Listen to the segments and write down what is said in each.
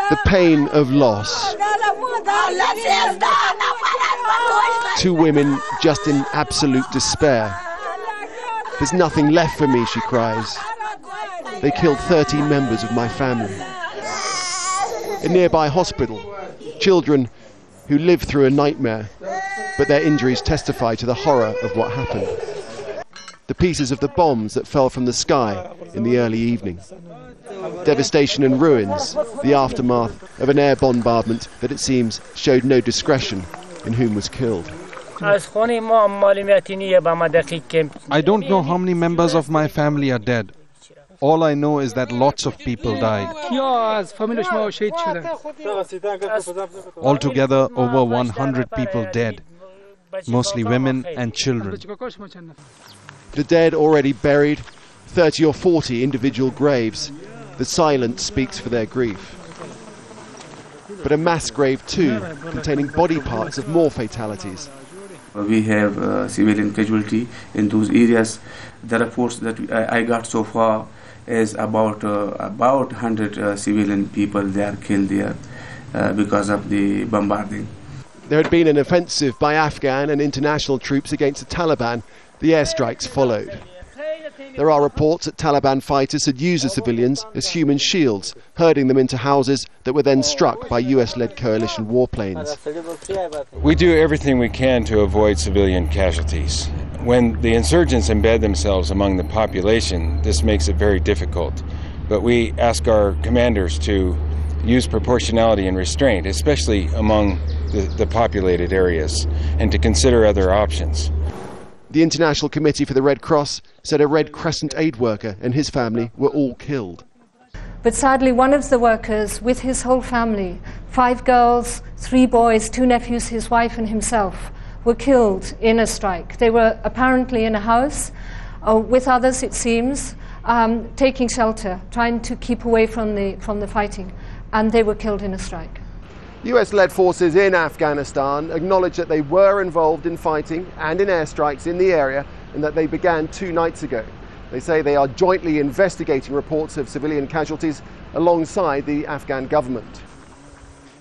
The pain of loss. Two women just in absolute despair. There's nothing left for me, she cries. They killed 13 members of my family. A nearby hospital, children who live through a nightmare, but their injuries testify to the horror of what happened. The pieces of the bombs that fell from the sky in the early evening. Devastation and ruins, the aftermath of an air bombardment that it seems showed no discretion in whom was killed. I don't know how many members of my family are dead. All I know is that lots of people died. Altogether, over 100 people dead, mostly women and children. The dead already buried, 30 or 40 individual graves. The silence speaks for their grief. But a mass grave too, containing body parts of more fatalities. We have civilian casualty in those areas. The reports that I got so far is about 100 civilian people they are killed there because of the bombarding. There had been an offensive by Afghan and international troops against the Taliban. The airstrikes followed. There are reports that Taliban fighters had used the civilians as human shields, herding them into houses that were then struck by US-led coalition warplanes. We do everything we can to avoid civilian casualties. When the insurgents embed themselves among the population, this makes it very difficult. But we ask our commanders to use proportionality and restraint, especially among the populated areas, and to consider other options. The International Committee for the Red Cross said a Red Crescent aid worker and his family were all killed. But sadly, one of the workers, with his whole family, 5 girls, 3 boys, 2 nephews, his wife and himself, were killed in a strike. They were apparently in a house with others, it seems, taking shelter, trying to keep away from the fighting, and they were killed in a strike. US-led forces in Afghanistan acknowledged that they were involved in fighting and in airstrikes in the area, and that they began 2 nights ago. They say they are jointly investigating reports of civilian casualties alongside the Afghan government.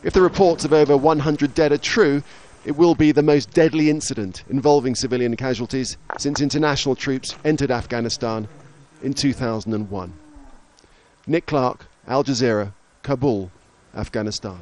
If the reports of over 100 dead are true, it will be the most deadly incident involving civilian casualties since international troops entered Afghanistan in 2001. Nick Clark, Al Jazeera, Kabul, Afghanistan.